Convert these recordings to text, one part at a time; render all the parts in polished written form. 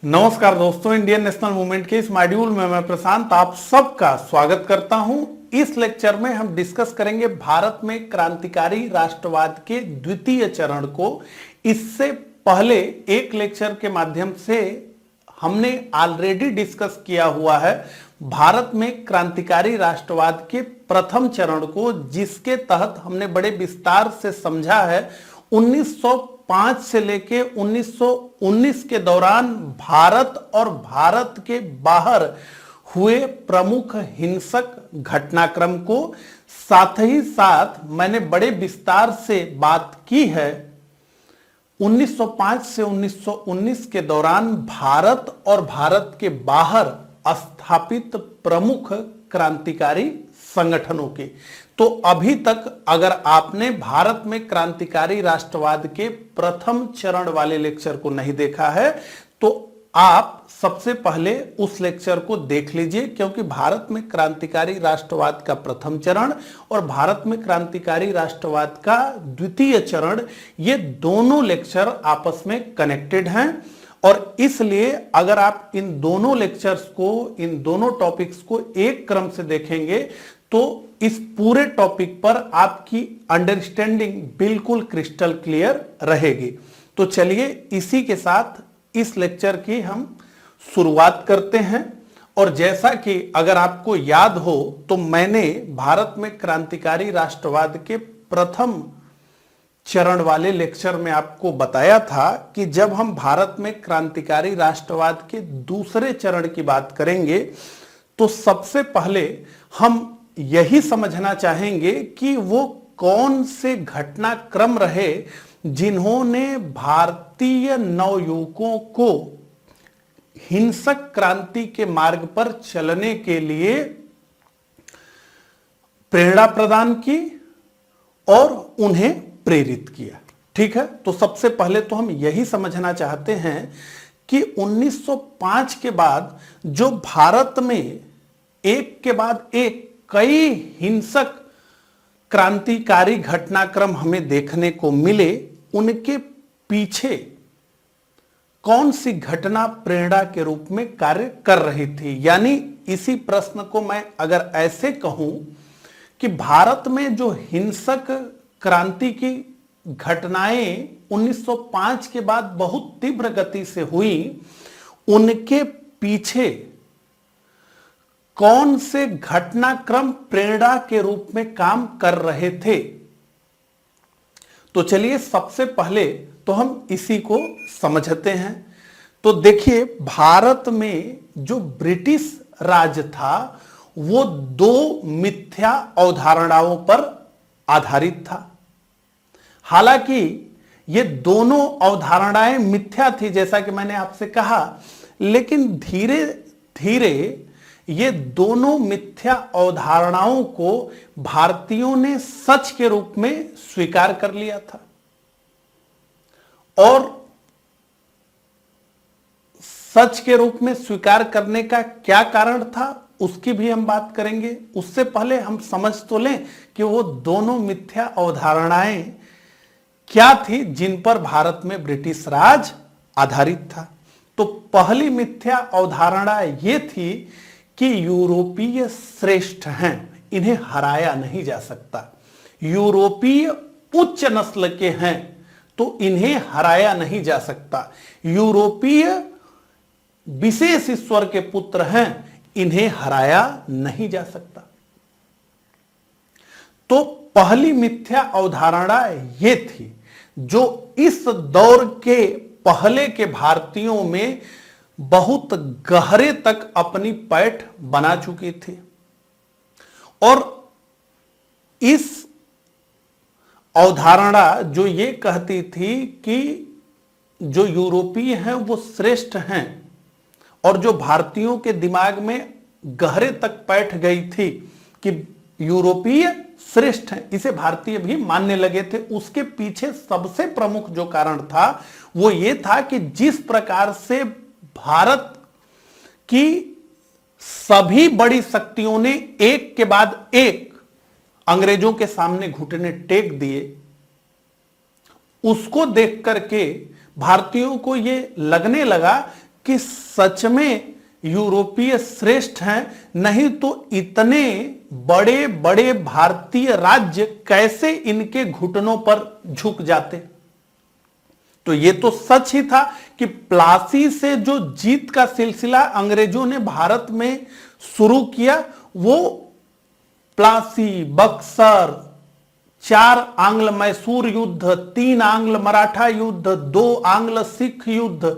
नमस्कार दोस्तों, Indian national movement के इस मॉड्यूल में मैं प्रशांत आप सबका स्वागत करता हूं। इस लेक्चर में हम डिस्कस करेंगे भारत में क्रांतिकारी राष्ट्रवाद के द्वितीय चरण को। इससे पहले एक लेक्चर के माध्यम से हमने ऑलरेडी डिस्कस किया हुआ है भारत में क्रांतिकारी राष्ट्रवाद के प्रथम चरण को, जिसके तहत हमने बड़े विस्तार से समझा है 1905 से लेके 1919 के दौरान भारत और भारत के बाहर हुए प्रमुख हिंसक घटनाक्रम को। साथ ही साथ मैंने बड़े विस्तार से बात की है 1905 से 1919 के दौरान भारत और भारत के बाहर स्थापित प्रमुख क्रांतिकारी संगठनों के। तो अभी तक अगर आपने भारत में क्रांतिकारी राष्ट्रवाद के प्रथम चरण वाले लेक्चर को नहीं देखा है तो आप सबसे पहले उस लेक्चर को देख लीजिए, क्योंकि भारत में क्रांतिकारी राष्ट्रवाद का प्रथम चरण और भारत में क्रांतिकारी राष्ट्रवाद का द्वितीय चरण, ये दोनों लेक्चर आपस में कनेक्टेड हैं। और इसलिए अगर आप इन दोनों लेक्चर्स को, इन दोनों टॉपिक्स को एक क्रम से देखेंगे तो इस पूरे टॉपिक पर आपकी अंडरस्टैंडिंग बिल्कुल क्रिस्टल क्लियर रहेगी। तो चलिए इसी के साथ इस लेक्चर की हम शुरुआत करते हैं। और जैसा कि अगर आपको याद हो तो मैंने भारत में क्रांतिकारी राष्ट्रवाद के प्रथम चरण वाले लेक्चर में आपको बताया था कि जब हम भारत में क्रांतिकारी राष्ट्रवाद के दूसरे चरण की बात करेंगे तो सबसे पहले हम यही समझना चाहेंगे कि वो कौन से घटनाक्रम रहे जिन्होंने भारतीय नवयुवकों को हिंसक क्रांति के मार्ग पर चलने के लिए प्रेरणा प्रदान की और उन्हें प्रेरित किया। ठीक है, तो सबसे पहले तो हम यही समझना चाहते हैं कि 1905 के बाद जो भारत में एक के बाद एक कई हिंसक क्रांतिकारी घटनाक्रम हमें देखने को मिले, उनके पीछे कौन सी घटना प्रेरणा के रूप में कार्य कर रही थी। यानी इसी प्रश्न को मैं अगर ऐसे कहूं कि भारत में जो हिंसक क्रांति की घटनाएं 1905 के बाद बहुत तीव्र गति से हुई, उनके पीछे कौन से घटनाक्रम प्रेरणा के रूप में काम कर रहे थे। तो चलिए सबसे पहले तो हम इसी को समझते हैं। तो देखिए, भारत में जो ब्रिटिश राज था वो दो मिथ्या अवधारणाओं पर आधारित था। हालांकि ये दोनों अवधारणाएं मिथ्या थी जैसा कि मैंने आपसे कहा, लेकिन धीरे धीरे ये दोनों मिथ्या अवधारणाओं को भारतीयों ने सच के रूप में स्वीकार कर लिया था। और सच के रूप में स्वीकार करने का क्या कारण था उसकी भी हम बात करेंगे। उससे पहले हम समझ तो लें कि वो दोनों मिथ्या अवधारणाएं क्या थी जिन पर भारत में ब्रिटिश राज आधारित था। तो पहली मिथ्या अवधारणा ये थी कि यूरोपीय श्रेष्ठ हैं, इन्हें हराया नहीं जा सकता। यूरोपीय उच्च नस्ल के हैं तो इन्हें हराया नहीं जा सकता। यूरोपीय विशेष ईश्वर के पुत्र हैं, इन्हें हराया नहीं जा सकता। तो पहली मिथ्या अवधारणा यह थी जो इस दौर के पहले के भारतीयों में बहुत गहरे तक अपनी पैठ बना चुकी थी। और इस अवधारणा जो ये कहती थी कि जो यूरोपीय हैं वो श्रेष्ठ हैं, और जो भारतीयों के दिमाग में गहरे तक बैठ गई थी कि यूरोपीय श्रेष्ठ हैं, इसे भारतीय भी मानने लगे थे। उसके पीछे सबसे प्रमुख जो कारण था वो ये था कि जिस प्रकार से भारत की सभी बड़ी शक्तियों ने एक के बाद एक अंग्रेजों के सामने घुटने टेक दिए, उसको देख करके भारतीयों को यह लगने लगा कि सच में यूरोपीय श्रेष्ठ हैं, नहीं तो इतने बड़े बड़े भारतीय राज्य कैसे इनके घुटनों पर झुक जाते। तो ये तो सच ही था कि प्लासी से जो जीत का सिलसिला अंग्रेजों ने भारत में शुरू किया, वो प्लासी, बक्सर, 4 आंग्ल मैसूर युद्ध, 3 आंग्ल मराठा युद्ध, 2 आंग्ल सिख युद्ध,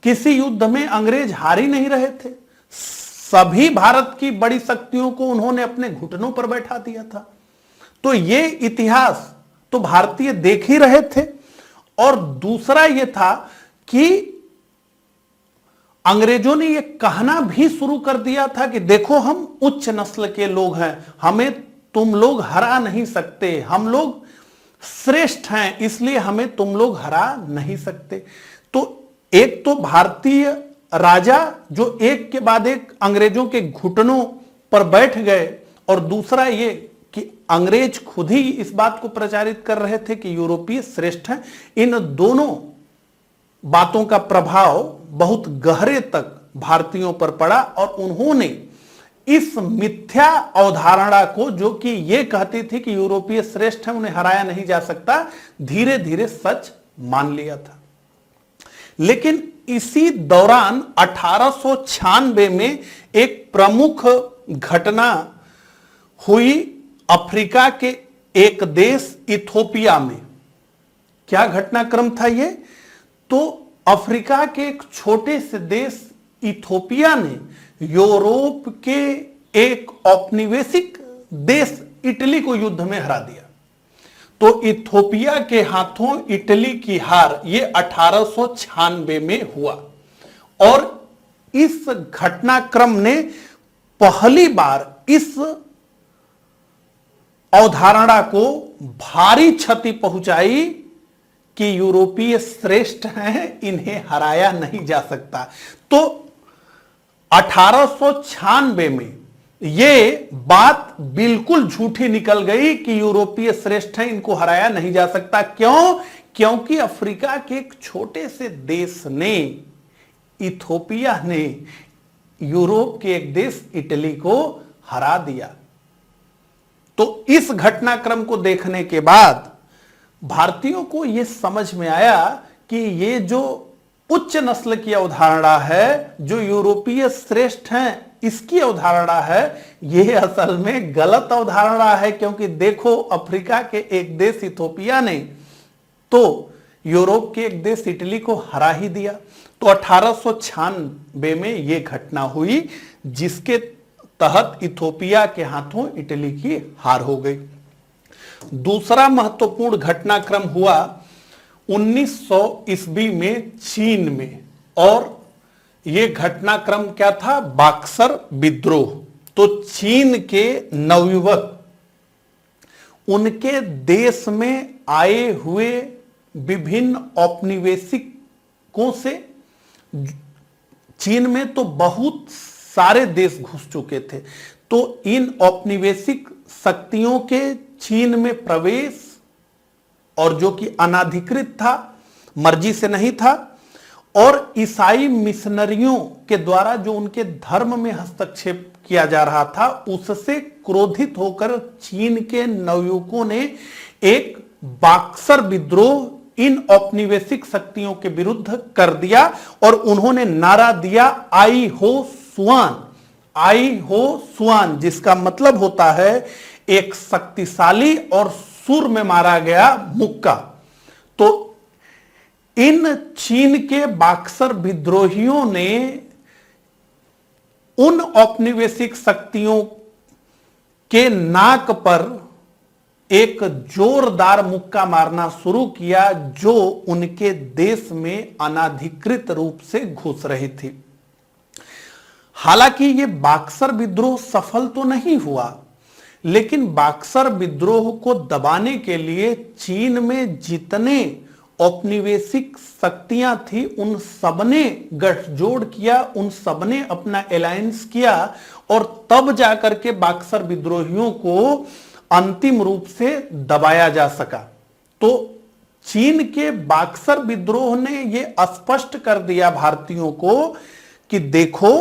किसी युद्ध में अंग्रेज हार ही नहीं रहे थे। सभी भारत की बड़ी शक्तियों को उन्होंने अपने घुटनों पर बैठा दिया था। तो ये इतिहास तो भारतीय देख ही रहे थे। और दूसरा यह था कि अंग्रेजों ने यह कहना भी शुरू कर दिया था कि देखो हम उच्च नस्ल के लोग हैं, हमें तुम लोग हरा नहीं सकते, हम लोग श्रेष्ठ हैं, इसलिए हमें तुम लोग हरा नहीं सकते। तो एक तो भारतीय राजा जो एक के बाद एक अंग्रेजों के घुटनों पर बैठ गए, और दूसरा ये कि अंग्रेज खुद ही इस बात को प्रचारित कर रहे थे कि यूरोपीय श्रेष्ठ हैं। इन दोनों बातों का प्रभाव बहुत गहरे तक भारतीयों पर पड़ा और उन्होंने इस मिथ्या अवधारणा को, जो कि यह कहती थी कि यूरोपीय श्रेष्ठ हैं, उन्हें हराया नहीं जा सकता, धीरे धीरे सच मान लिया था। लेकिन इसी दौरान 1896 में एक प्रमुख घटना हुई अफ्रीका के एक देश इथोपिया में। क्या घटनाक्रम था ये? तो अफ्रीका के एक छोटे से देश इथोपिया ने यूरोप के एक औपनिवेशिक देश इटली को युद्ध में हरा दिया। तो इथोपिया के हाथों इटली की हार ये 1896 में हुआ। और इस घटनाक्रम ने पहली बार इस अवधारणा को भारी क्षति पहुंचाई कि यूरोपीय श्रेष्ठ हैं, इन्हें हराया नहीं जा सकता। तो 1896 में यह बात बिल्कुल झूठी निकल गई कि यूरोपीय श्रेष्ठ हैं, इनको हराया नहीं जा सकता। क्यों? क्योंकि अफ्रीका के एक छोटे से देश ने, इथोपिया ने, यूरोप के एक देश इटली को हरा दिया। तो इस घटनाक्रम को देखने के बाद भारतीयों को यह समझ में आया कि ये जो उच्च नस्ल की अवधारणा है, जो यूरोपीय श्रेष्ठ हैं इसकी अवधारणा है, यह असल में गलत अवधारणा है। क्योंकि देखो, अफ्रीका के एक देश इथोपिया ने तो यूरोप के एक देश इटली को हरा ही दिया। तो 1896 में यह घटना हुई जिसके तहत इथोपिया के हाथों इटली की हार हो गई। दूसरा महत्वपूर्ण घटनाक्रम हुआ 1900 ईस्वी में चीन में। और यह घटनाक्रम क्या था? बक्सर विद्रोह। तो चीन के नवयुवक उनके देश में आए हुए विभिन्न औपनिवेशिकों से, चीन में तो बहुत सारे देश घुस चुके थे, तो इन औपनिवेशिक शक्तियों के चीन में प्रवेश, और जो कि अनाधिकृत था, मर्जी से नहीं था, और ईसाई मिशनरियों के द्वारा जो उनके धर्म में हस्तक्षेप किया जा रहा था, उससे क्रोधित होकर चीन के नवयुवकों ने एक बक्सर विद्रोह इन औपनिवेशिक शक्तियों के विरुद्ध कर दिया। और उन्होंने नारा दिया, आई हो सुआन, आई हो सुआन, जिसका मतलब होता है एक शक्तिशाली और सुर में मारा गया मुक्का। तो इन चीन के बक्सर विद्रोहियों ने उन औपनिवेशिक शक्तियों के नाक पर एक जोरदार मुक्का मारना शुरू किया, जो उनके देश में अनाधिकृत रूप से घुस रही थी। हालांकि यह बक्सर विद्रोह सफल तो नहीं हुआ, लेकिन बक्सर विद्रोह को दबाने के लिए चीन में जितने औपनिवेशिक शक्तियां थी, उन सबने गठजोड़ किया, उन सबने अपना अलायंस किया, और तब जाकर के बक्सर विद्रोहियों को अंतिम रूप से दबाया जा सका। तो चीन के बक्सर विद्रोह ने यह स्पष्ट कर दिया भारतीयों को कि देखो,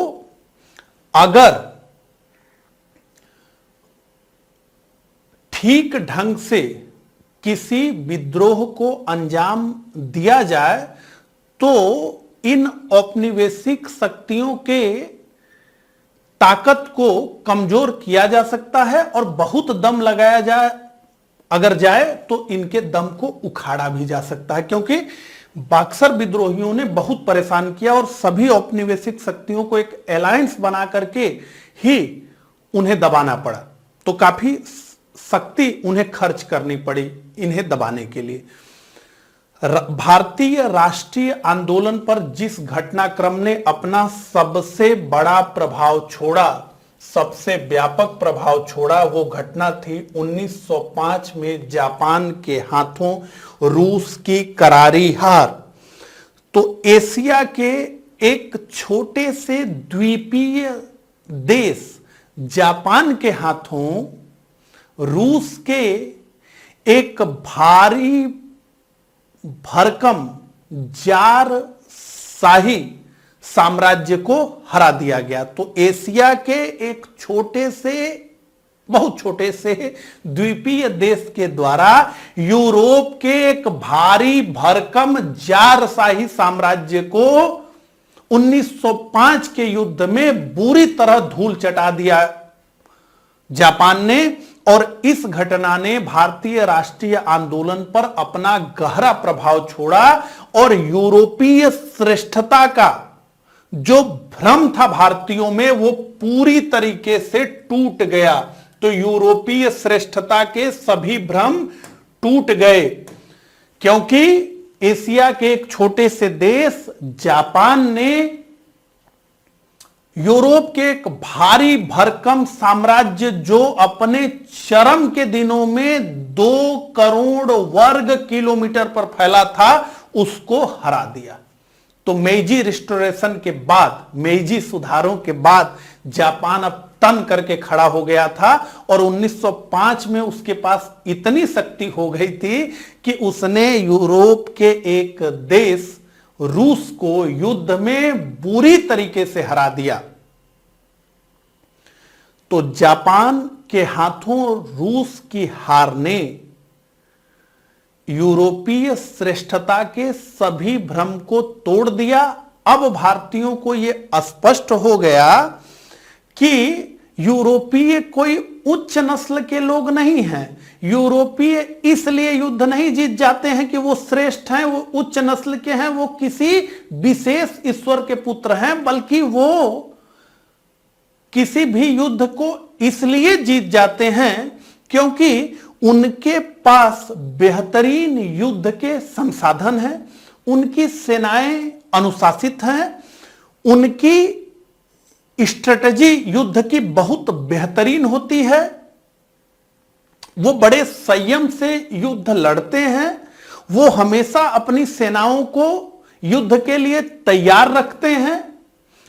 अगर ठीक ढंग से किसी विद्रोह को अंजाम दिया जाए तो इन औपनिवेशिक शक्तियों के ताकत को कमजोर किया जा सकता है और बहुत दम लगाया जाए, अगर जाए तो इनके दम को उखाड़ा भी जा सकता है। क्योंकि बक्सर विद्रोहियों ने बहुत परेशान किया और सभी औपनिवेशिक शक्तियों को एक अलायंस बना करके ही उन्हें दबाना पड़ा, तो काफी शक्ति उन्हें खर्च करनी पड़ी इन्हें दबाने के लिए। भारतीय राष्ट्रीय आंदोलन पर जिस घटनाक्रम ने अपना सबसे बड़ा प्रभाव छोड़ा, सबसे व्यापक प्रभाव छोड़ा, वो घटना थी 1905 में जापान के हाथों रूस की करारी हार। तो एशिया के एक छोटे से द्वीपीय देश जापान के हाथों रूस के एक भारी भरकम जार शाही साम्राज्य को हरा दिया गया। तो एशिया के एक छोटे से, बहुत छोटे से द्वीपीय देश के द्वारा यूरोप के एक भारी भरकम जार शाही साम्राज्य को 1905 के युद्ध में बुरी तरह धूल चटा दिया जापान ने। और इस घटना ने भारतीय राष्ट्रीय आंदोलन पर अपना गहरा प्रभाव छोड़ा और यूरोपीय श्रेष्ठता का जो भ्रम था भारतीयों में वो पूरी तरीके से टूट गया। तो यूरोपीय श्रेष्ठता के सभी भ्रम टूट गए, क्योंकि एशिया के एक छोटे से देश जापान ने यूरोप के एक भारी भरकम साम्राज्य जो अपने चरम के दिनों में 2 करोड़ वर्ग किलोमीटर पर फैला था, उसको हरा दिया। तो मेइजी रिस्टोरेशन के बाद, मेइजी सुधारों के बाद जापान अब तन करके खड़ा हो गया था और 1905 में उसके पास इतनी शक्ति हो गई थी कि उसने यूरोप के एक देश रूस को युद्ध में बुरी तरीके से हरा दिया। तो जापान के हाथों रूस की हार ने यूरोपीय श्रेष्ठता के सभी भ्रम को तोड़ दिया। अब भारतीयों को यह स्पष्ट हो गया कि यूरोपीय कोई उच्च नस्ल के लोग नहीं हैं। यूरोपीय इसलिए युद्ध नहीं जीत जाते हैं कि वो श्रेष्ठ हैं, वो उच्च नस्ल के हैं, वो किसी विशेष ईश्वर के पुत्र हैं, बल्कि वो किसी भी युद्ध को इसलिए जीत जाते हैं क्योंकि उनके पास बेहतरीन युद्ध के संसाधन हैं, उनकी सेनाएं अनुशासित हैं, उनकी स्ट्रेटजी युद्ध की बहुत बेहतरीन होती है, वो बड़े संयम से युद्ध लड़ते हैं, वो हमेशा अपनी सेनाओं को युद्ध के लिए तैयार रखते हैं,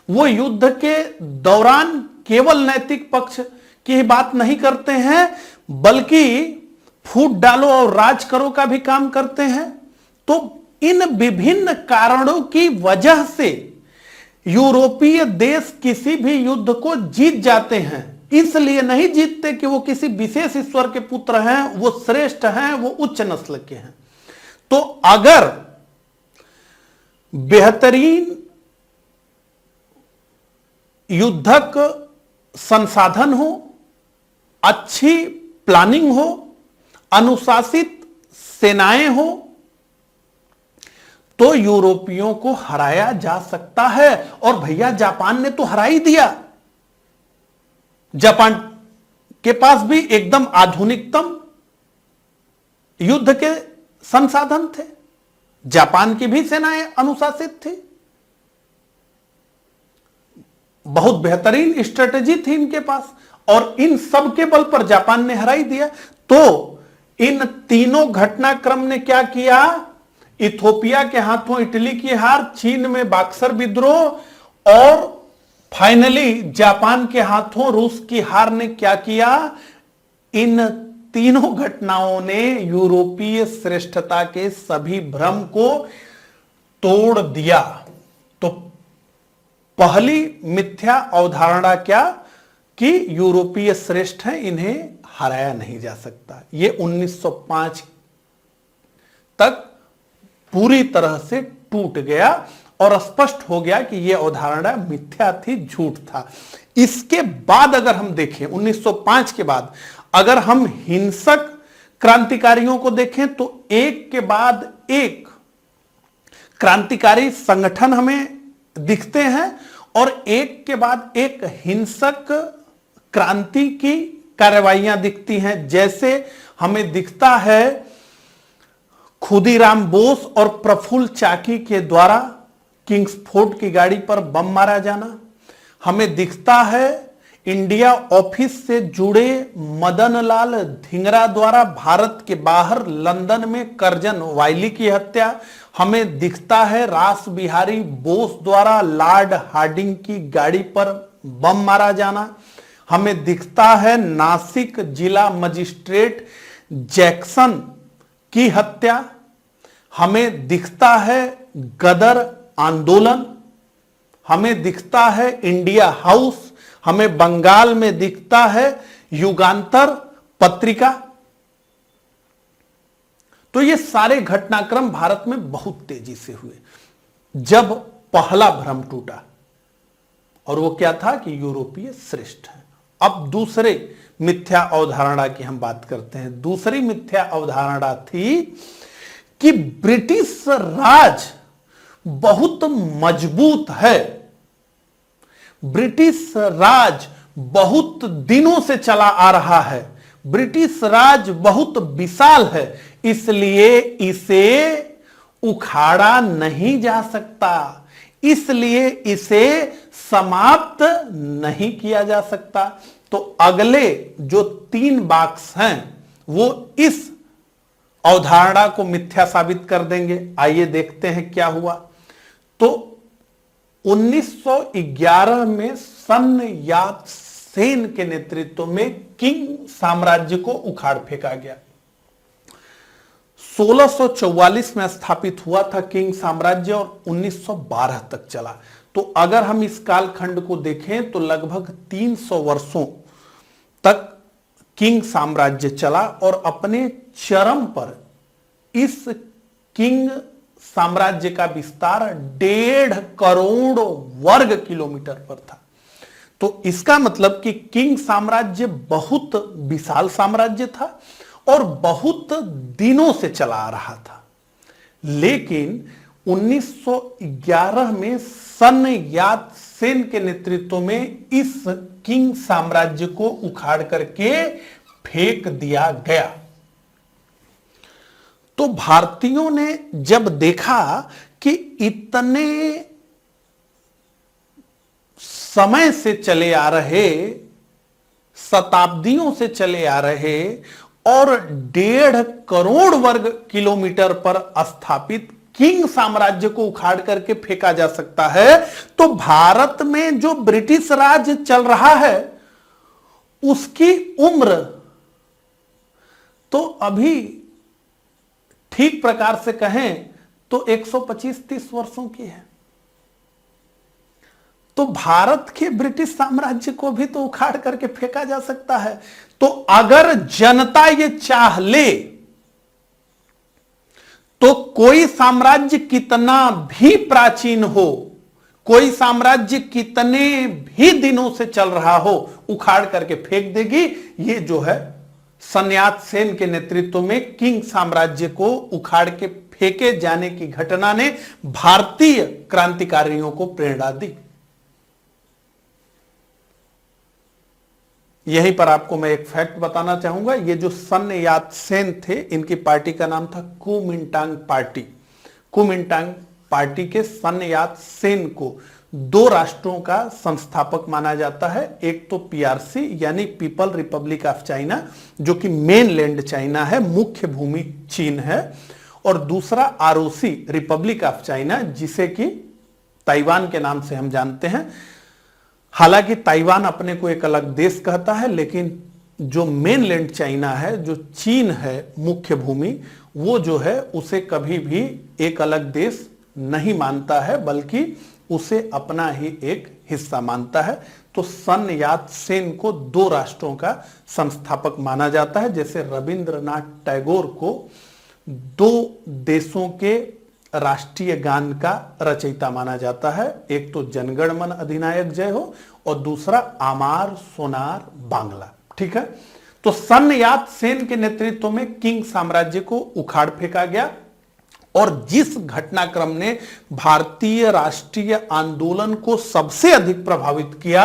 वो युद्ध के दौरान केवल नैतिक पक्ष की ही बात नहीं करते हैं बल्कि फूट डालो और राज करो का भी काम करते हैं। तो इन विभिन्न कारणों की वजह से यूरोपीय देश किसी भी युद्ध को जीत जाते हैं। इसलिए नहीं जीतते कि वो किसी विशेष ईश्वर के पुत्र हैं, वो श्रेष्ठ हैं, वो उच्च नस्ल के हैं। तो अगर बेहतरीन युद्धक संसाधन हो, अच्छी प्लानिंग हो, अनुशासित सेनाएं हो, तो यूरोपियों को हराया जा सकता है। और भैया जापान ने तो हरा ही दिया। जापान के पास भी एकदम आधुनिकतम युद्ध के संसाधन थे, जापान की भी सेनाएं अनुशासित थी, बहुत बेहतरीन स्ट्रेटेजी थी इनके पास, और इन सब के बल पर जापान ने हरा ही दिया। तो इन तीनों घटनाक्रम ने क्या किया? इथोपिया के हाथों इटली की हार, चीन में बक्सर विद्रोह और फाइनली जापान के हाथों रूस की हार ने क्या किया? इन तीनों घटनाओं ने यूरोपीय श्रेष्ठता के सभी भ्रम को तोड़ दिया। तो पहली मिथ्या अवधारणा क्या कि यूरोपीय श्रेष्ठ हैं, इन्हें हराया नहीं जा सकता। यह 1905 तक पूरी तरह से टूट गया और स्पष्ट हो गया कि यह अवधारणा मिथ्या थी, झूठ था। इसके बाद अगर हम देखें 1905 के बाद अगर हम हिंसक क्रांतिकारियों को देखें तो एक के बाद एक क्रांतिकारी संगठन हमें दिखते हैं और एक के बाद एक हिंसक क्रांति की कार्रवाइयां दिखती हैं। जैसे हमें दिखता है खुदीराम बोस और प्रफुल्ल चाकी के द्वारा किंग्सफोर्ड की गाड़ी पर बम मारा जाना। हमें दिखता है इंडिया ऑफिस से जुड़े मदन लाल धिंगरा द्वारा भारत के बाहर लंदन में करजन वायली की हत्या। हमें दिखता है रास बिहारी बोस द्वारा लॉर्ड हार्डिंग की गाड़ी पर बम मारा जाना। हमें दिखता है नासिक जिला मजिस्ट्रेट जैक्सन की हत्या। हमें दिखता है गदर आंदोलन। हमें दिखता है इंडिया हाउस। हमें बंगाल में दिखता है युगांतर पत्रिका। तो ये सारे घटनाक्रम भारत में बहुत तेजी से हुए जब पहला भ्रम टूटा, और वो क्या था कि यूरोपीय श्रेष्ठ है। अब दूसरे मिथ्या अवधारणा की हम बात करते हैं। दूसरी मिथ्या अवधारणा थी कि ब्रिटिश राज बहुत मजबूत है, ब्रिटिश राज बहुत दिनों से चला आ रहा है, ब्रिटिश राज बहुत विशाल है, इसलिए इसे उखाड़ा नहीं जा सकता, इसलिए इसे समाप्त नहीं किया जा सकता। तो अगले जो 3 बॉक्स हैं वो इस अवधारणा को मिथ्या साबित कर देंगे। आइए देखते हैं क्या हुआ। तो 1911 में सन यात सेन के नेतृत्व में किंग साम्राज्य को उखाड़ फेंका गया। 1644 में स्थापित हुआ था किंग साम्राज्य और 1912 तक चला। तो अगर हम इस कालखंड को देखें तो लगभग 300 वर्षों तक किंग साम्राज्य चला और अपने चरम पर इस किंग साम्राज्य का विस्तार 1.5 करोड़ वर्ग किलोमीटर पर था। तो इसका मतलब कि किंग साम्राज्य बहुत विशाल साम्राज्य था और बहुत दिनों से चला आ रहा था। लेकिन 1911 में सन यात सेन के नेतृत्व में इस किंग साम्राज्य को उखाड़ करके फेंक दिया गया। तो भारतीयों ने जब देखा कि इतने समय से चले आ रहे, शताब्दियों से चले आ रहे और 1.5 करोड़ वर्ग किलोमीटर पर स्थापित किंग साम्राज्य को उखाड़ करके फेंका जा सकता है, तो भारत में जो ब्रिटिश राज चल रहा है उसकी उम्र तो अभी ठीक प्रकार से कहें तो 125-30 वर्षों की है। तो भारत के ब्रिटिश साम्राज्य को भी तो उखाड़ करके फेंका जा सकता है। तो अगर जनता ये चाह ले तो कोई साम्राज्य कितना भी प्राचीन हो, कोई साम्राज्य कितने भी दिनों से चल रहा हो, उखाड़ करके फेंक देगी। ये जो है सन यात सेन के नेतृत्व में किंग साम्राज्य को उखाड़ के फेंके जाने की घटना ने भारतीय क्रांतिकारियों को प्रेरणा दी। यहीं पर आपको मैं एक फैक्ट बताना चाहूंगा। ये जो सन यात सेन थे, इनकी पार्टी का नाम था कुमिंटांग पार्टी। कुमिंटांग पार्टी के सन यात सेन को 2 राष्ट्रों का संस्थापक माना जाता है। एक तो पीआरसी यानी पीपल रिपब्लिक ऑफ चाइना, जो कि मेनलैंड चाइना है, मुख्य भूमि चीन है, और दूसरा आरओसी रिपब्लिक ऑफ चाइना, जिसे कि ताइवान के नाम से हम जानते हैं। हालांकि ताइवान अपने को एक अलग देश कहता है, लेकिन जो मेनलैंड चाइना है, जो चीन है मुख्य भूमि, वो जो है उसे कभी भी एक अलग देश नहीं मानता है, बल्कि उसे अपना ही एक हिस्सा मानता है। तो सन यात सेन को दो राष्ट्रों का संस्थापक माना जाता है, जैसे रविंद्रनाथ टैगोर को दो देशों के राष्ट्रीय गान का रचयिता माना जाता है। एक तो जनगण मन अधिनायक जय हो और दूसरा आमार सोनार बांग्ला। ठीक है, तो सन यात सेन के नेतृत्व में किंग साम्राज्य को उखाड़ फेंका गया और जिस घटनाक्रम ने भारतीय राष्ट्रीय आंदोलन को सबसे अधिक प्रभावित किया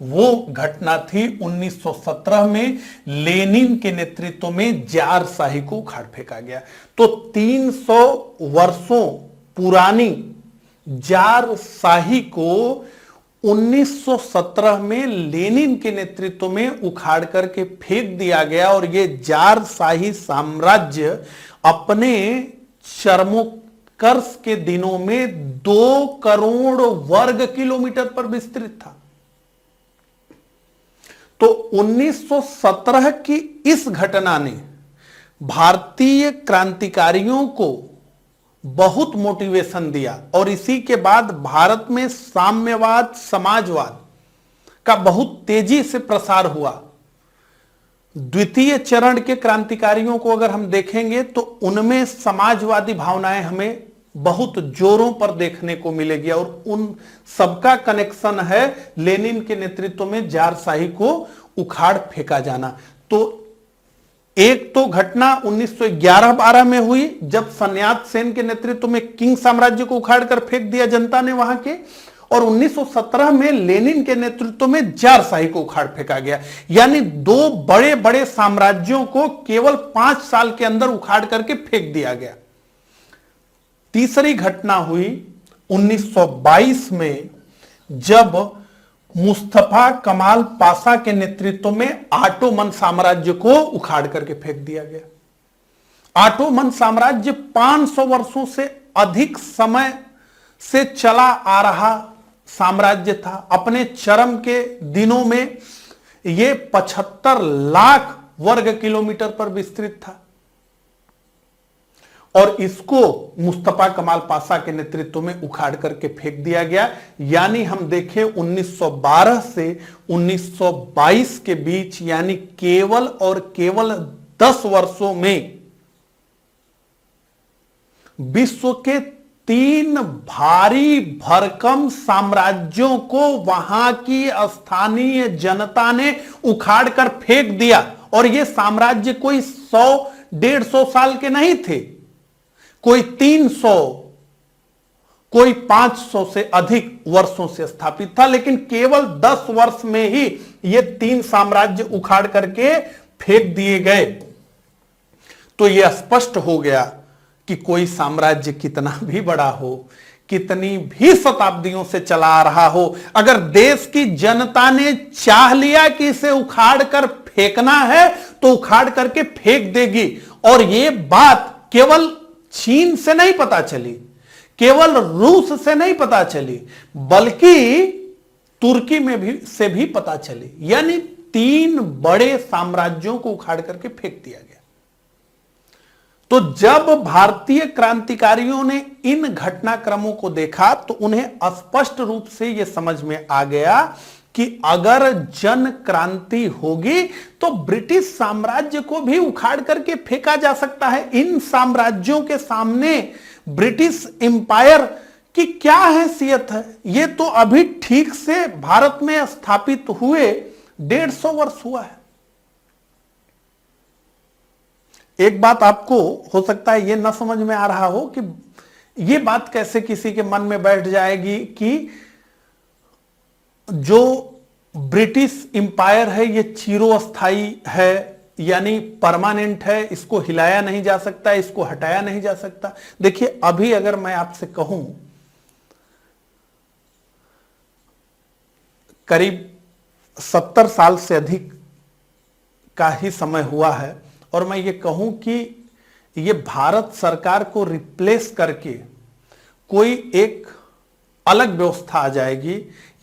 वो घटना थी 1917 में लेनिन के नेतृत्व में जारशाही को उखाड़ फेंका गया। तो 300 वर्षों पुरानी जारशाही को 1917 में लेनिन के नेतृत्व में उखाड़ करके फेंक दिया गया और ये जारशाही साम्राज्य अपने चरमोत्कर्ष के दिनों में 2 करोड़ वर्ग किलोमीटर पर विस्तृत था। तो 1917 की इस घटना ने भारतीय क्रांतिकारियों को बहुत मोटिवेशन दिया और इसी के बाद भारत में साम्यवाद, समाजवाद का बहुत तेजी से प्रसार हुआ। द्वितीय चरण के क्रांतिकारियों को अगर हम देखेंगे तो उनमें समाजवादी भावनाएं हमें बहुत जोरों पर देखने को मिलेगी और उन सबका कनेक्शन है लेनिन के नेतृत्व में जारशाही को उखाड़ फेंका जाना। तो एक तो घटना 1911-12 में हुई जब सन यात सेन के नेतृत्व में किंग साम्राज्य को उखाड़ कर फेंक दिया जनता ने वहां के, और 1917 में लेनिन के नेतृत्व में जारशाही को उखाड़ फेंका गया। यानी दो बड़े बड़े साम्राज्यों को केवल 5 साल के अंदर उखाड़ करके फेंक दिया गया। तीसरी घटना हुई 1922 में जब मुस्तफा कमाल पाशा के नेतृत्व में ऑटोमन साम्राज्य को उखाड़ करके फेंक दिया गया। ऑटोमन साम्राज्य 500 वर्षों से अधिक समय से चला आ रहा साम्राज्य था। अपने चरम के दिनों में यह 75 लाख वर्ग किलोमीटर पर विस्तृत था और इसको मुस्तफा कमाल पाशा के नेतृत्व में उखाड़ करके फेंक दिया गया। यानी हम देखें 1912 से 1922 के बीच यानी केवल और केवल 10 वर्षों में विश्व के 3 भारी भरकम साम्राज्यों को वहां की स्थानीय जनता ने उखाड़ कर फेंक दिया। और ये साम्राज्य कोई 100-150 साल के नहीं थे, कोई 300, कोई 500 से अधिक वर्षों से स्थापित था, लेकिन केवल 10 वर्ष में ही ये 3 साम्राज्य उखाड़ करके फेंक दिए गए। तो यह स्पष्ट हो गया कि कोई साम्राज्य कितना भी बड़ा हो, कितनी भी शताब्दियों से चला आ रहा हो, अगर देश की जनता ने चाह लिया कि इसे उखाड़ कर फेंकना है तो उखाड़ करके फेंक देगी। और यह बात केवल चीन से नहीं पता चली, केवल रूस से नहीं पता चली, बल्कि तुर्की में भी से भी पता चली। यानी 3 बड़े साम्राज्यों को उखाड़ करके फेंक दिया गया। तो जब भारतीय क्रांतिकारियों ने इन घटनाक्रमों को देखा तो उन्हें स्पष्ट रूप से यह समझ में आ गया कि अगर जन क्रांति होगी तो ब्रिटिश साम्राज्य को भी उखाड़ करके फेंका जा सकता है। इन साम्राज्यों के सामने ब्रिटिश एम्पायर की क्या हैसियत है? ये तो अभी ठीक से भारत में स्थापित हुए 150 वर्ष हुआ है। एक बात आपको हो सकता है ये ना समझ में आ रहा हो कि ये बात कैसे किसी के मन में बैठ जाएगी कि जो ब्रिटिश एम्पायर है ये चिरस्थायी है, यानी परमानेंट है, इसको हिलाया नहीं जा सकता, इसको हटाया नहीं जा सकता। देखिए, अभी अगर मैं आपसे कहूं करीब 70 साल से अधिक का ही समय हुआ है और मैं ये कहूं कि ये भारत सरकार को रिप्लेस करके कोई एक अलग व्यवस्था आ जाएगी,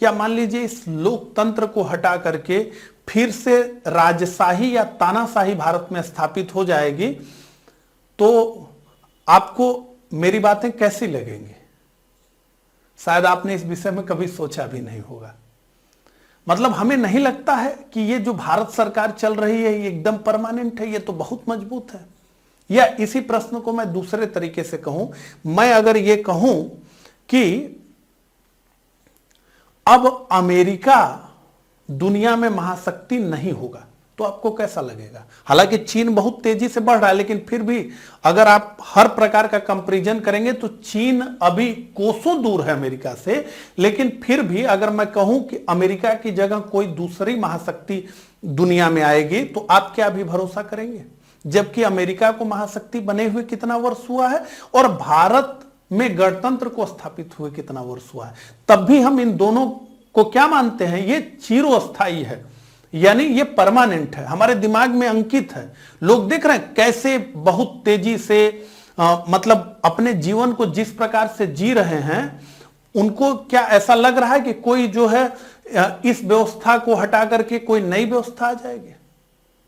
या मान लीजिए इस लोकतंत्र को हटा करके फिर से राजशाही या तानाशाही भारत में स्थापित हो जाएगी, तो आपको मेरी बातें कैसी लगेंगी? शायद आपने इस विषय में कभी सोचा भी नहीं होगा। मतलब हमें नहीं लगता है कि ये जो भारत सरकार चल रही है ये एकदम परमानेंट है, ये तो बहुत मजबूत है। या इसी प्रश्न को मैं दूसरे तरीके से कहूं, मैं अगर ये कहूं कि अब अमेरिका दुनिया में महाशक्ति नहीं होगा, तो आपको कैसा लगेगा? हालांकि चीन बहुत तेजी से बढ़ रहा है, लेकिन फिर भी अगर आप हर प्रकार का कंपैरिजन करेंगे तो चीन अभी कोसों दूर है अमेरिका से। लेकिन फिर भी अगर मैं कहूं कि अमेरिका की जगह कोई दूसरी महाशक्ति दुनिया में आएगी, तो आप क्या अभी भरोसा करेंगे? जबकि अमेरिका को महाशक्ति बने हुए कितना वर्ष हुआ है और भारत में गणतंत्र को स्थापित हुए कितना वर्ष हुआ है। तब भी हम इन दोनों को क्या मानते हैं? ये चिरस्थायी है, यानी ये परमानेंट है, हमारे दिमाग में अंकित है। लोग देख रहे हैं कैसे बहुत तेजी से मतलब अपने जीवन को जिस प्रकार से जी रहे हैं, उनको क्या ऐसा लग रहा है कि कोई जो है इस व्यवस्था को हटा करके कोई नई व्यवस्था आ जाएगी?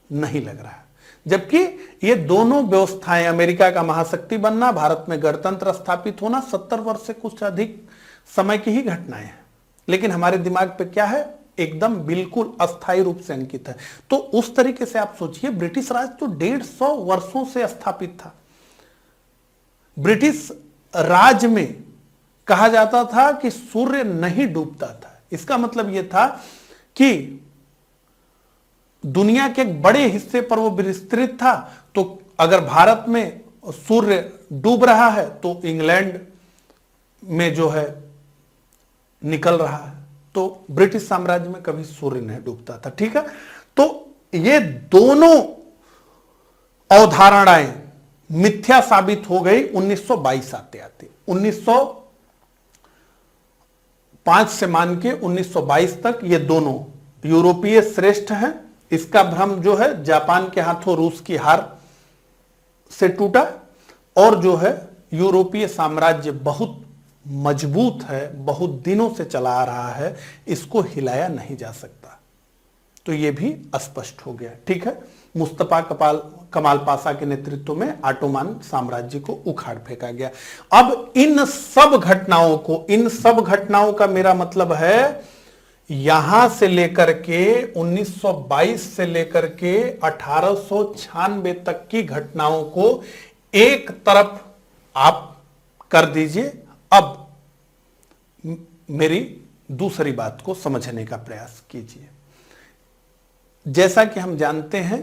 नहीं लग रहा है। जबकि ये दोनों व्यवस्थाएं, अमेरिका का महाशक्ति बनना, भारत में गणतंत्र स्थापित होना, 70 वर्ष से कुछ अधिक समय की ही घटनाएं हैं। लेकिन हमारे दिमाग पे क्या है? एकदम बिल्कुल अस्थायी रूप से अंकित है। तो उस तरीके से आप सोचिए, ब्रिटिश राज तो 150 वर्षों से स्थापित था। ब्रिटिश राज में कहा जाता था कि सूर्य नहीं डूबता था। इसका मतलब यह था कि दुनिया के एक बड़े हिस्से पर वो विस्तृत था। तो अगर भारत में सूर्य डूब रहा है तो इंग्लैंड में जो है निकल रहा है। तो ब्रिटिश साम्राज्य में कभी सूर्य नहीं डूबता था। ठीक है, तो ये दोनों अवधारणाएं मिथ्या साबित हो गई 1922 आते आते। 1905 से मान के 1922 तक ये दोनों यूरोपीय श्रेष्ठ हैं। इसका भ्रम जो है जापान के हाथों रूस की हार से टूटा, और जो है यूरोपीय साम्राज्य बहुत मजबूत है, बहुत दिनों से चला आ रहा है, इसको हिलाया नहीं जा सकता। तो यह भी स्पष्ट हो गया। ठीक है, मुस्तफा कमाल पाशा के नेतृत्व में ऑटोमन साम्राज्य को उखाड़ फेंका गया। अब इन सब घटनाओं का मेरा मतलब है यहां से लेकर के 1922 से लेकर के 1896 तक की घटनाओं को एक तरफ आप कर दीजिए। अब मेरी दूसरी बात को समझने का प्रयास कीजिए। जैसा कि हम जानते हैं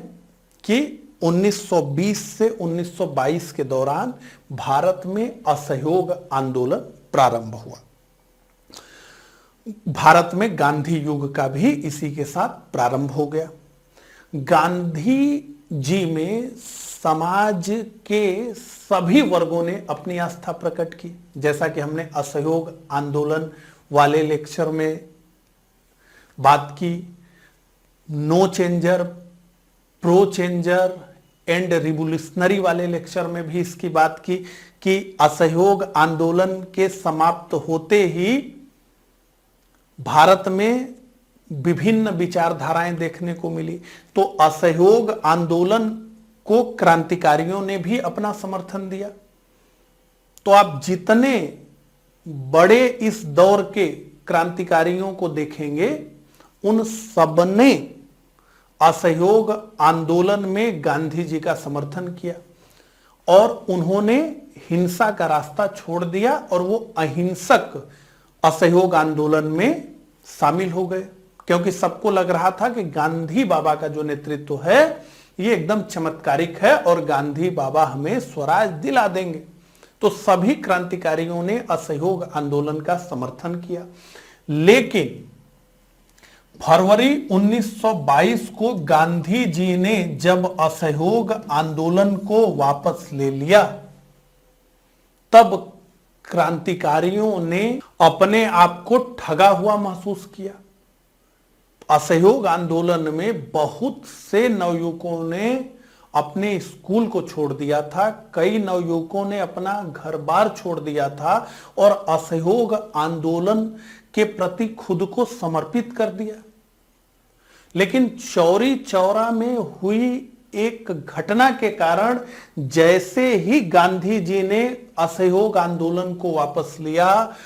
कि 1920 से 1922 के दौरान भारत में असहयोग आंदोलन प्रारंभ हुआ। भारत में गांधी युग का भी इसी के साथ प्रारंभ हो गया। गांधी जी में समाज के सभी वर्गों ने अपनी आस्था प्रकट की। जैसा कि हमने असहयोग आंदोलन वाले लेक्चर में बात की, no changer, pro changer and revolutionary वाले लेक्चर में भी इसकी बात की कि असहयोग आंदोलन के समाप्त होते ही भारत में विभिन्न विचारधाराएं देखने को मिली। तो असहयोग आंदोलन को क्रांतिकारियों ने भी अपना समर्थन दिया। तो आप जितने बड़े इस दौर के क्रांतिकारियों को देखेंगे, उन सबने असहयोग आंदोलन में गांधी जी का समर्थन किया और उन्होंने हिंसा का रास्ता छोड़ दिया और वो अहिंसक असहयोग आंदोलन में शामिल हो गए, क्योंकि सबको लग रहा था कि गांधी बाबा का जो नेतृत्व है ये एकदम चमत्कारिक है और गांधी बाबा हमें स्वराज दिला देंगे। तो सभी क्रांतिकारियों ने असहयोग आंदोलन का समर्थन किया। लेकिन फरवरी 1922 को गांधी जी ने जब असहयोग आंदोलन को वापस ले लिया, तब क्रांतिकारियों ने अपने आप को ठगा हुआ महसूस किया। असहयोग आंदोलन में बहुत से नवयुवकों ने अपने स्कूल को छोड़ दिया था, कई नवयुवकों ने अपना घर बार छोड़ दिया था और असहयोग आंदोलन के प्रति खुद को समर्पित कर दिया। लेकिन चौरी चौरा में हुई एक घटना के कारण जैसे ही गांधी जी ने असहयोग आंदोलन को वापस लिया,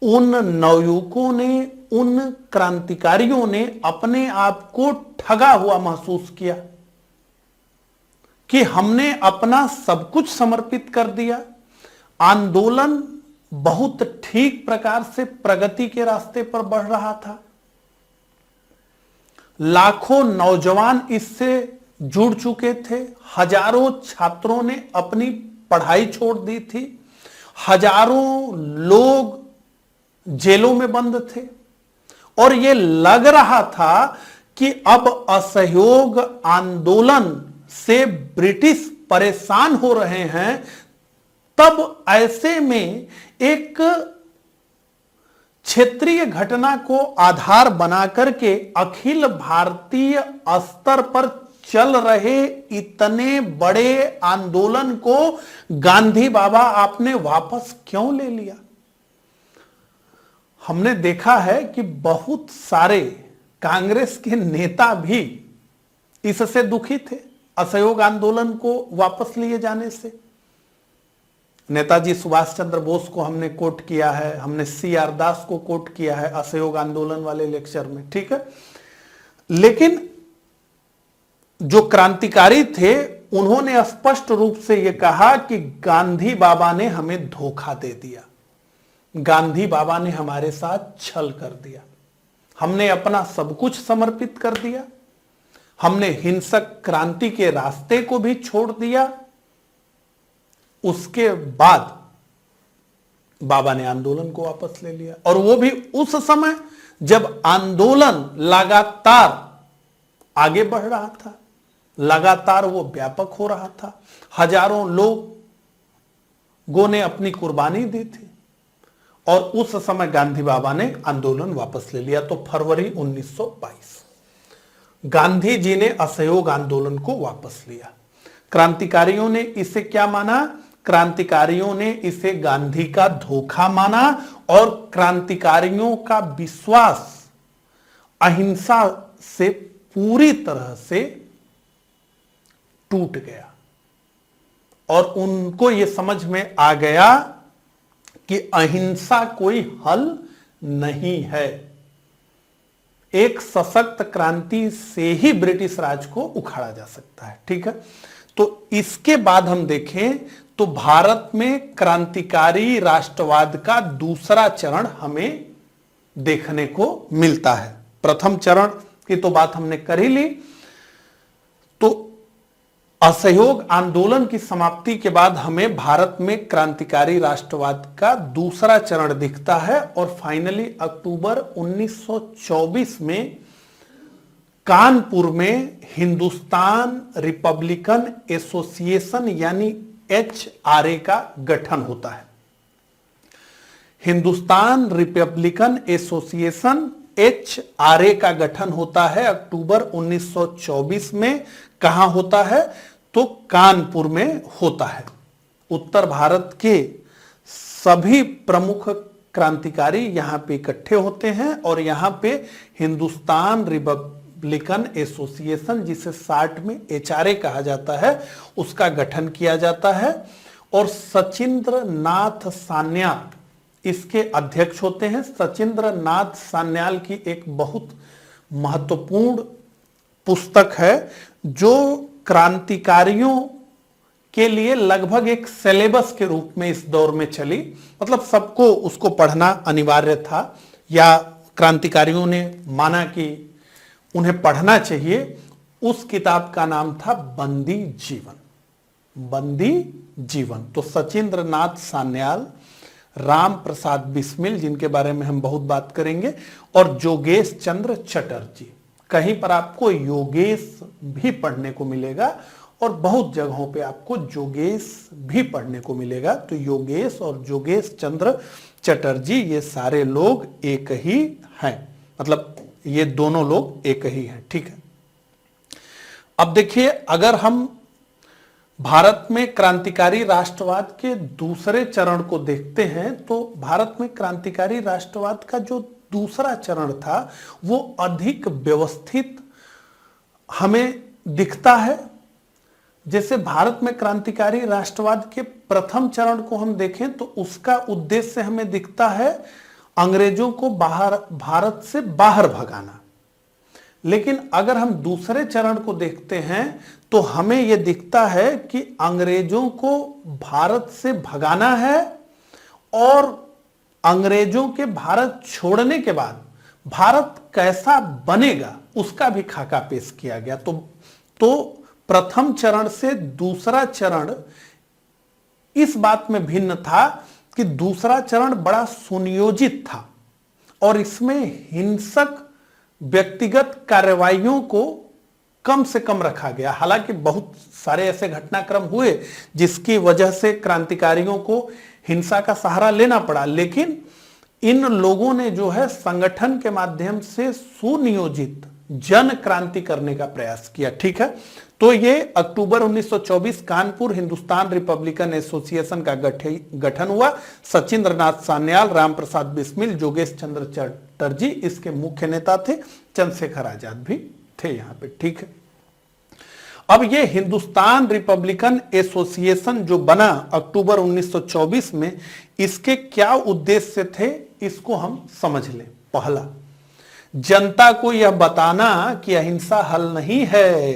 उन नवयुवकों ने, उन क्रांतिकारियों ने अपने आप को ठगा हुआ महसूस किया कि हमने अपना सब कुछ समर्पित कर दिया। आंदोलन बहुत ठीक प्रकार से प्रगति के रास्ते पर बढ़ रहा था। लाखों नौजवान इससे जुड़ चुके थे। हजारों छात्रों ने अपनी पढ़ाई छोड़ दी थी। हजारों लोग जेलों में बंद थे और यह लग रहा था कि अब असहयोग आंदोलन से ब्रिटिश परेशान हो रहे हैं। तब ऐसे में एक क्षेत्रीय घटना को आधार बना करके अखिल भारतीय स्तर पर चल रहे इतने बड़े आंदोलन को गांधी बाबा आपने वापस क्यों ले लिया? हमने देखा है कि बहुत सारे कांग्रेस के नेता भी इससे दुखी थे, असहयोग आंदोलन को वापस लिए जाने से। नेताजी सुभाष चंद्र बोस को हमने कोट किया है, हमने CR दास को कोट किया है असहयोग आंदोलन वाले लेक्चर में, ठीक है। लेकिन जो क्रांतिकारी थे उन्होंने स्पष्ट रूप से यह कहा कि गांधी बाबा ने हमें धोखा दे दिया, गांधी बाबा ने हमारे साथ छल कर दिया, हमने अपना सब कुछ समर्पित कर दिया, हमने हिंसक क्रांति के रास्ते को भी छोड़ दिया। उसके बाद बाबा ने आंदोलन को वापस ले लिया, और वो भी उस समय जब आंदोलन लगातार आगे बढ़ रहा था, लगातार वो व्यापक हो रहा था, हजारों लोगों ने अपनी कुर्बानी दी थी, और उस समय गांधी बाबा ने आंदोलन वापस ले लिया। तो फरवरी 1922 गांधी जी ने असहयोग आंदोलन को वापस लिया। क्रांतिकारियों ने इसे क्या माना? क्रांतिकारियों ने इसे गांधी का धोखा माना, और क्रांतिकारियों का विश्वास अहिंसा से पूरी तरह से टूट गया, और उनको यह समझ में आ गया कि अहिंसा कोई हल नहीं है। एक सशक्त क्रांति से ही ब्रिटिश राज को उखाड़ा जा सकता है, ठीक है। तो इसके बाद हम देखें तो भारत में क्रांतिकारी राष्ट्रवाद का दूसरा चरण हमें देखने को मिलता है। प्रथम चरण की तो बात हमने कर ही ली। तो असहयोग आंदोलन की समाप्ति के बाद हमें भारत में क्रांतिकारी राष्ट्रवाद का दूसरा चरण दिखता है, और फाइनली अक्टूबर 1924 में कानपुर में हिंदुस्तान रिपब्लिकन एसोसिएशन यानी HRA का गठन होता है। हिंदुस्तान रिपब्लिकन एसोसिएशन HRA का गठन होता है अक्टूबर 1924 में। कहां होता है? तो कानपुर में होता है। उत्तर भारत के सभी प्रमुख क्रांतिकारी यहां पे इकट्ठे होते हैं, और यहां पे हिंदुस्तान रिपब्लिकन एसोसिएशन, जिसे शार्ट में HRA कहा जाता है, उसका गठन किया जाता है, और सचिंद्र नाथ सान्याल इसके अध्यक्ष होते हैं। सचिंद्र नाथ सान्याल की एक बहुत महत्वपूर्ण पुस्तक है जो क्रांतिकारियों के लिए लगभग एक सिलेबस के रूप में इस दौर में चली, मतलब सबको उसको पढ़ना अनिवार्य था, या क्रांतिकारियों ने माना कि उन्हें पढ़ना चाहिए। उस किताब का नाम था बंदी जीवन। बंदी जीवन। तो सचिंद्र नाथ सान्याल, राम प्रसाद बिस्मिल, जिनके बारे में हम बहुत बात करेंगे, और योगेश चंद्र चटर्जी। कहीं पर आपको योगेश भी पढ़ने को मिलेगा, और बहुत जगहों पे आपको योगेश भी पढ़ने को मिलेगा। तो योगेश और योगेश चंद्र चटर्जी, ये सारे लोग एक ही हैं, मतलब ये दोनों लोग एक ही हैं, ठीक है। अब देखिए, अगर हम भारत में क्रांतिकारी राष्ट्रवाद के दूसरे चरण को देखते हैं, तो भारत में क्रांतिकारी राष्ट्रवाद का जो दूसरा चरण था वो अधिक व्यवस्थित हमें दिखता है, जैसे भारत में क्रांतिकारी राष्ट्रवाद के प्रथम चरण को हम देखें तो उसका उद्देश्य हमें दिखता है अंग्रेजों को भारत से बाहर भगाना। लेकिन अगर हम दूसरे चरण को देखते हैं तो हमें यह दिखता है कि अंग्रेजों को भारत से भगाना है और अंग्रेजों के भारत छोड़ने के बाद भारत कैसा बनेगा उसका भी खाका पेश किया गया। तो प्रथम चरण से दूसरा चरण इस बात में भिन्न था कि दूसरा चरण बड़ा सुनियोजित था और इसमें हिंसक व्यक्तिगत कार्रवाइयों को कम से कम रखा गया। हालांकि बहुत सारे ऐसे घटनाक्रम हुए जिसकी वजह से क्रांतिकारियों को हिंसा का सहारा लेना पड़ा, लेकिन इन लोगों ने जो है संगठन के माध्यम से सुनियोजित जन क्रांति करने का प्रयास किया। ठीक है, तो ये अक्टूबर 1924 कानपुर हिंदुस्तान रिपब्लिकन एसोसिएशन का गठन हुआ। सचिंद्र नाथ सान्याल, राम प्रसाद बिस्मिल, जोगेश चंद्र चटर्जी इसके मुख्य नेता थे, चंद्रशेखर आजाद भी थे यहां पे। ठीक है, अब ये हिंदुस्तान रिपब्लिकन एसोसिएशन जो बना अक्टूबर 1924 में, इसके क्या उद्देश्य थे इसको हम समझ लें। पहला, जनता को यह बताना कि अहिंसा हल नहीं है।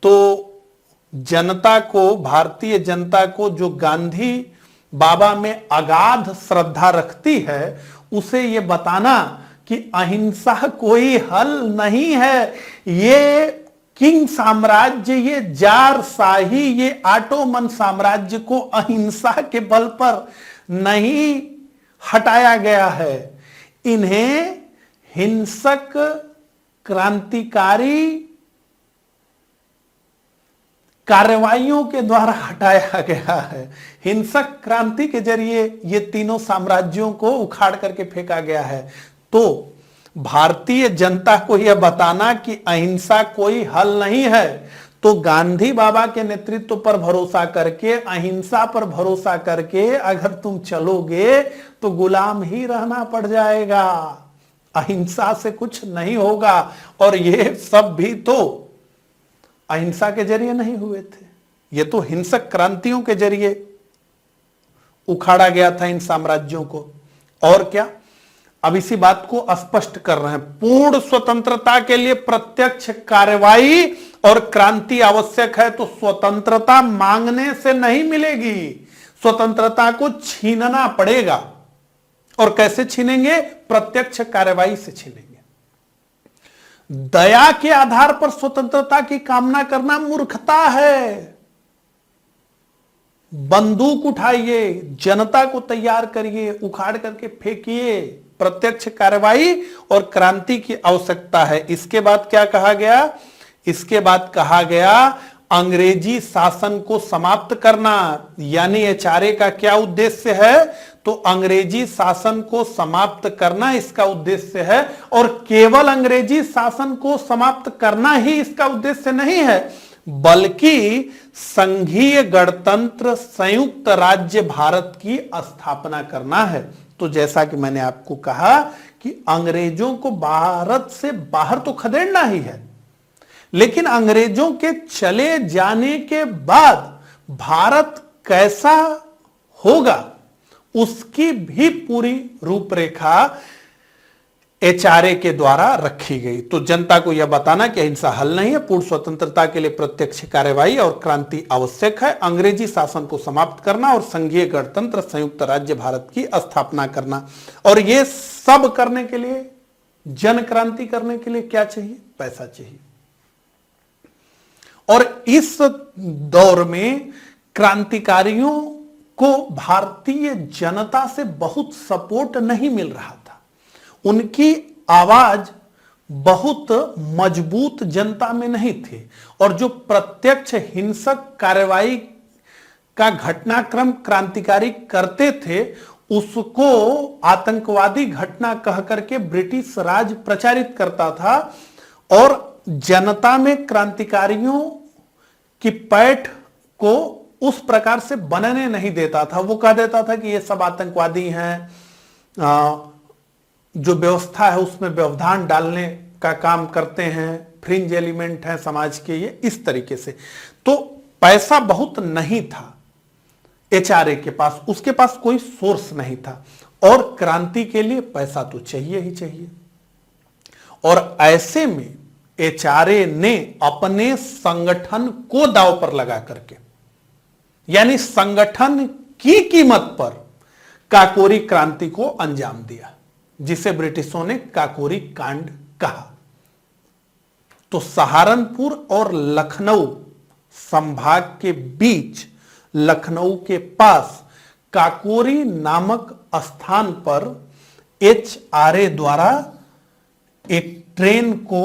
तो जनता को, भारतीय जनता को जो गांधी बाबा में अगाध श्रद्धा रखती है, उसे यह बताना कि अहिंसा कोई हल नहीं है। ये किंग साम्राज्य, ये जार शाही, ये ऑटोमन साम्राज्य को अहिंसा के बल पर नहीं हटाया गया है, इन्हें हिंसक क्रांतिकारी कार्रवाइयों के द्वारा हटाया गया है। हिंसक क्रांति के जरिए ये तीनों साम्राज्यों को उखाड़ करके फेंका गया है। तो भारतीय जनता को यह बताना कि अहिंसा कोई हल नहीं है, तो गांधी बाबा के नेतृत्व पर भरोसा करके, अहिंसा पर भरोसा करके अगर तुम चलोगे तो गुलाम ही रहना पड़ जाएगा, अहिंसा से कुछ नहीं होगा। और ये सब भी तो अहिंसा के जरिए नहीं हुए थे, ये तो हिंसक क्रांतियों के जरिए उखाड़ा गया था इन साम्राज्यों को। और क्या, अब इसी बात को स्पष्ट कर रहे हैं, पूर्ण स्वतंत्रता के लिए प्रत्यक्ष कार्रवाई और क्रांति आवश्यक है। तो स्वतंत्रता मांगने से नहीं मिलेगी, स्वतंत्रता को छीनना पड़ेगा। और कैसे छीनेंगे? प्रत्यक्ष कार्रवाई से छीनेंगे। दया के आधार पर स्वतंत्रता की कामना करना मूर्खता है। बंदूक उठाइए, जनता को तैयार करिए, उखाड़ करके फेंकिए। प्रत्यक्ष कार्रवाई और क्रांति की आवश्यकता है। इसके बाद क्या कहा गया? इसके बाद कहा गया अंग्रेजी शासन को समाप्त करना। यानी एचआरए का क्या उद्देश्य है? तो अंग्रेजी शासन को समाप्त करना इसका उद्देश्य है। और केवल अंग्रेजी शासन को समाप्त करना ही इसका उद्देश्य नहीं है, बल्कि संघीय गणतंत्र संयुक्त राज्य भारत की स्थापना करना है। तो जैसा कि मैंने आपको कहा कि अंग्रेजों को भारत से बाहर तो खदेड़ना ही है, लेकिन अंग्रेजों के चले जाने के बाद भारत कैसा होगा उसकी भी पूरी रूपरेखा एचआरए के द्वारा रखी गई। तो जनता को यह बताना कि अहिंसा हल नहीं है, पूर्ण स्वतंत्रता के लिए प्रत्यक्ष कार्रवाई और क्रांति आवश्यक है, अंग्रेजी शासन को समाप्त करना और संघीय गणतंत्र संयुक्त राज्य भारत की स्थापना करना। और यह सब करने के लिए, जन क्रांति करने के लिए क्या चाहिए? पैसा चाहिए। और इस दौर में क्रांतिकारियों को भारतीय जनता से बहुत सपोर्ट नहीं मिल रहा था। उनकी आवाज बहुत मजबूत जनता में नहीं थी। और जो प्रत्यक्ष हिंसक कार्रवाई का घटनाक्रम क्रांतिकारी करते थे उसको आतंकवादी घटना कह करके ब्रिटिश राज प्रचारित करता था और जनता में क्रांतिकारियों की पैठ को उस प्रकार से बनने नहीं देता था। वो कह देता था कि ये सब आतंकवादी हैं, जो व्यवस्था है उसमें व्यवधान डालने का काम करते हैं, फ्रिंज एलिमेंट हैं समाज के, ये इस तरीके से। तो पैसा बहुत नहीं था एचआरए के पास, उसके पास कोई सोर्स नहीं था, और क्रांति के लिए पैसा तो चाहिए ही चाहिए। और ऐसे में एचआरए ने अपने संगठन को दांव पर लगा करके, यानी संगठन की कीमत पर काकोरी क्रांति को अंजाम दिया, जिसे ब्रिटिशों ने काकोरी कांड कहा। तो सहारनपुर और लखनऊ संभाग के बीच, लखनऊ के पास काकोरी नामक स्थान पर एचआरए द्वारा एक ट्रेन को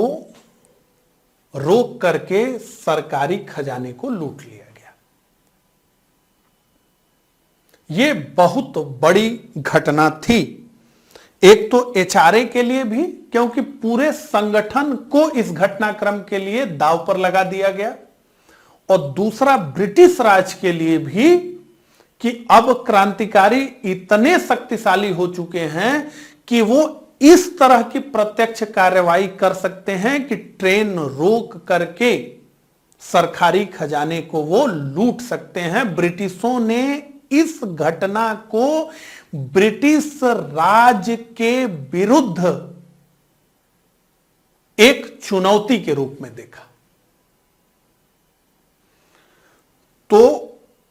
रोक करके सरकारी खजाने को लूट लिया गया। यह बहुत बड़ी घटना थी, एक तो एचआरए के लिए भी, क्योंकि पूरे संगठन को इस घटनाक्रम के लिए दांव पर लगा दिया गया, और दूसरा ब्रिटिश राज के लिए भी कि अब क्रांतिकारी इतने शक्तिशाली हो चुके हैं कि वो इस तरह की प्रत्यक्ष कार्रवाई कर सकते हैं कि ट्रेन रोक करके सरकारी खजाने को वो लूट सकते हैं। ब्रिटिशों ने इस घटना को ब्रिटिश राज के विरुद्ध एक चुनौती के रूप में देखा। तो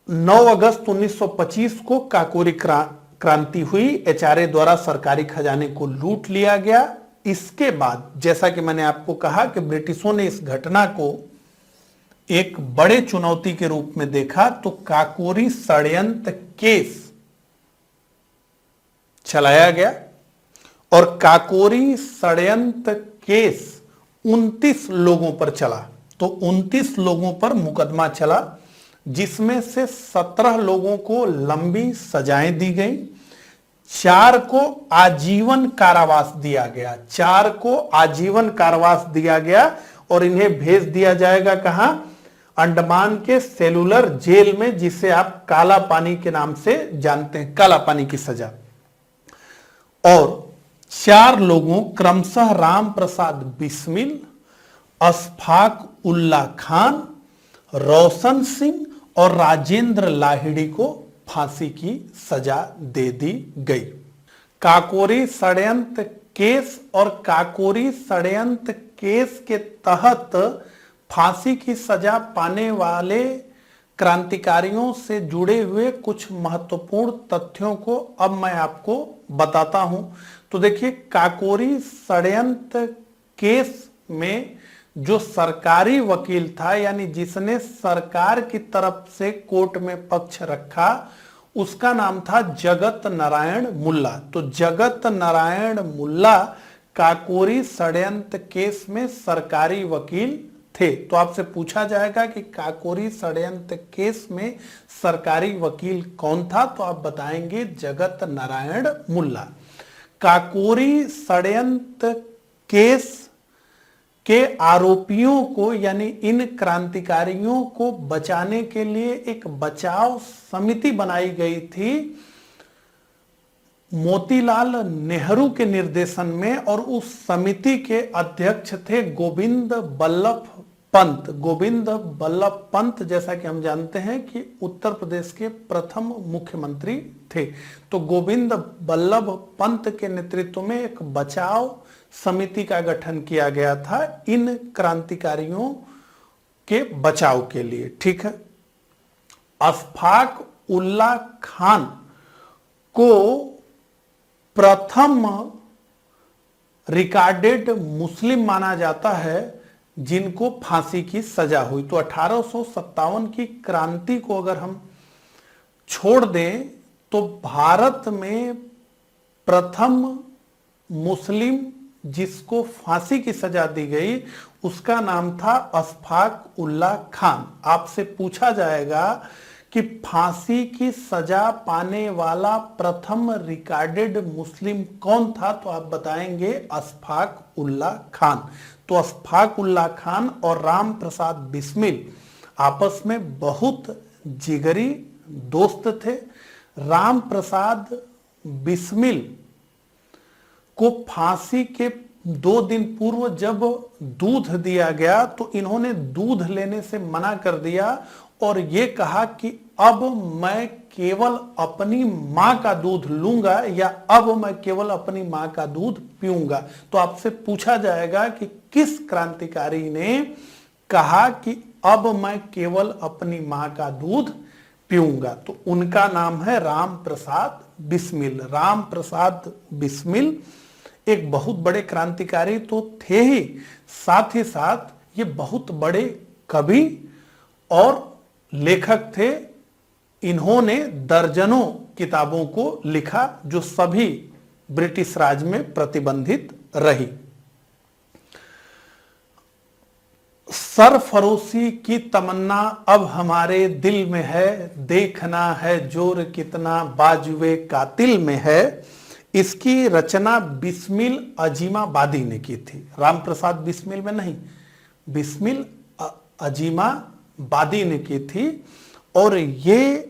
9 अगस्त 1925 को काकोरी क्रांति हुई, एचआरए द्वारा सरकारी खजाने को लूट लिया गया। इसके बाद जैसा कि मैंने आपको कहा कि ब्रिटिशों ने इस घटना को एक बड़े चुनौती के रूप में देखा, तो काकोरी षड्यंत्र केस चलाया गया, और काकोरी षड्यंत्र केस 29 लोगों पर चला। तो 29 लोगों पर मुकदमा चला, जिसमें से 17 लोगों को लंबी सजाएं दी गई, 4 को आजीवन कारावास दिया गया, 4 को आजीवन कारावास दिया गया, और इन्हें भेज दिया जाएगा कहां? अंडमान के सेलुलर जेल में, जिसे आप काला पानी के नाम से जानते हैं, काला पानी की सजा। और 4 लोगों क्रमशः राम प्रसाद बिस्मिल, अशफाक उल्ला खान, रोशन सिंह और राजेंद्र लाहिड़ी को फांसी की सजा दे दी गई। काकोरी षड्यंत्र केस और काकोरी षड्यंत्र केस के तहत फांसी की सजा पाने वाले क्रांतिकारियों से जुड़े हुए कुछ महत्वपूर्ण तथ्यों को अब मैं आपको बताता हूं। तो देखिए, काकोरी षड्यंत्र केस में जो सरकारी वकील था, यानी जिसने सरकार की तरफ से कोर्ट में पक्ष रखा, उसका नाम था जगत नारायण मुल्ला। तो जगत नारायण मुल्ला काकोरी षड्यंत्र केस में सरकारी वकील थे। तो आपसे पूछा जाएगा कि काकोरी षड्यंत्र केस में सरकारी वकील कौन था, तो आप बताएंगे जगत नारायण मुल्ला। काकोरी षड्यंत्र केस के आरोपियों को, यानी इन क्रांतिकारियों को बचाने के लिए एक बचाव समिति बनाई गई थी मोतीलाल नेहरू के निर्देशन में, और उस समिति के अध्यक्ष थे गोविंद बल्लभ पंत। गोविंद बल्लभ पंत, जैसा कि हम जानते हैं कि उत्तर प्रदेश के प्रथम मुख्यमंत्री थे। तो गोविंद बल्लभ पंत के नेतृत्व में एक बचाव समिति का गठन किया गया था इन क्रांतिकारियों के बचाव के लिए। ठीक है। अशफाक उल्ला खान को प्रथम रिकॉर्डेड मुस्लिम माना जाता है जिनको फांसी की सजा हुई। तो 1857 की क्रांति को अगर हम छोड़ दें तो भारत में प्रथम मुस्लिम जिसको फांसी की सजा दी गई उसका नाम था अशफाक उल्ला खान। आपसे पूछा जाएगा कि फांसी की सजा पाने वाला प्रथम रिकॉर्डेड मुस्लिम कौन था, तो आप बताएंगे अशफाक उल्ला खान। तो अशफाक उल्ला खान और राम प्रसाद बिस्मिल आपस में बहुत जिगरी दोस्त थे। राम प्रसाद बिस्मिल को फांसी के 2 दिन पूर्व जब दूध दिया गया तो इन्होंने दूध लेने से मना कर दिया और ये कहा कि अब मैं केवल अपनी मां का दूध लूंगा या अब मैं केवल अपनी मां का दूध पीऊंगा। तो आपसे पूछा जाएगा कि किस क्रांतिकारी ने कहा कि अब मैं केवल अपनी मां का दूध पीऊंगा, तो उनका नाम है राम प्रसाद बिस्मिल। राम प्रसाद बिस्मिल एक बहुत बड़े क्रांतिकारी तो थे ही साथ ये बहुत बड़े कवि और लेखक थे। इन्होंने दर्जनों किताबों को लिखा जो सभी ब्रिटिश राज में प्रतिबंधित रही। सरफरोशी की तमन्ना अब हमारे दिल में है, देखना है जोर कितना बाजुए कातिल में है। इसकी रचना बिस्मिल अजीमाबादी ने की थी, राम प्रसाद बिस्मिल में नहीं, बिस्मिल अजीमाबादी ने की थी। और ये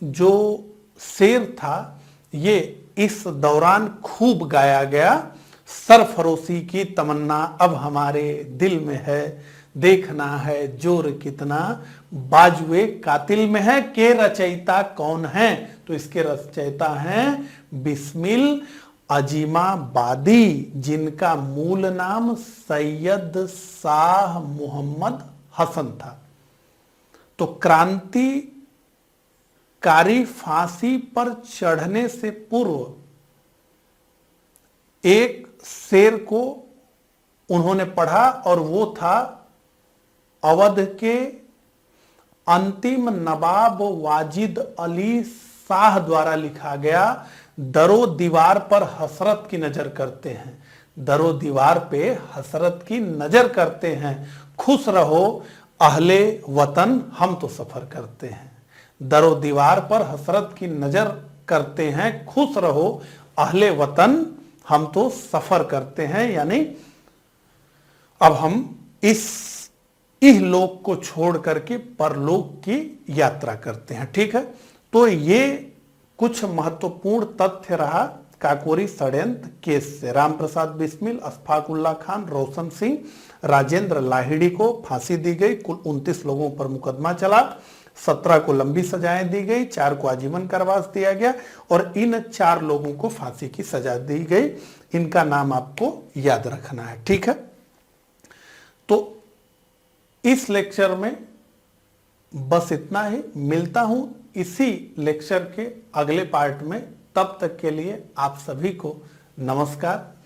जो शेर था ये इस दौरान खूब गाया गया। सरफरोशी की तमन्ना अब हमारे दिल में है, देखना है जोर कितना बाजुए कातिल में है। के रचयिता कौन है? तो इसके रचयिता हैं बिस्मिल अजीमाबादी, जिनका मूल नाम सैयद शाह मोहम्मद हसन था। तो क्रांतिकारी फांसी पर चढ़ने से पूर्व एक शेर को उन्होंने पढ़ा और वो था अवध के अंतिम नवाब वाजिद अली शाह द्वारा लिखा गया। दरो दीवार पर हसरत की नजर करते हैं, दरो दीवार पे हसरत की नजर करते हैं, खुश रहो अहले वतन हम तो सफर करते हैं। दरो दीवार पर हसरत की नजर करते हैं, खुश रहो अहले वतन हम तो सफर करते हैं। यानी अब हम इस इहलोक को छोड़ करके परलोक की यात्रा करते हैं। ठीक है, तो ये कुछ महत्वपूर्ण तथ्य रहा काकोरी षड्यंत्र केस से। राम प्रसाद बिस्मिल, अशफाक उल्लाह खान, रोशन सिंह, राजेंद्र लाहिड़ी को फांसी दी गई। कुल 29 लोगों पर मुकदमा चला, 17 को लंबी सजाएं दी गई, 4 को आजीवन कारावास दिया गया और इन 4 लोगों को फांसी की सजा दी गई। इनका नाम आपको याद रखना है। ठीक है, तो इस लेक्चर में बस इतना ही। मिलता हूं इसी लेक्चर के अगले पार्ट में, तब तक के लिए आप सभी को नमस्कार।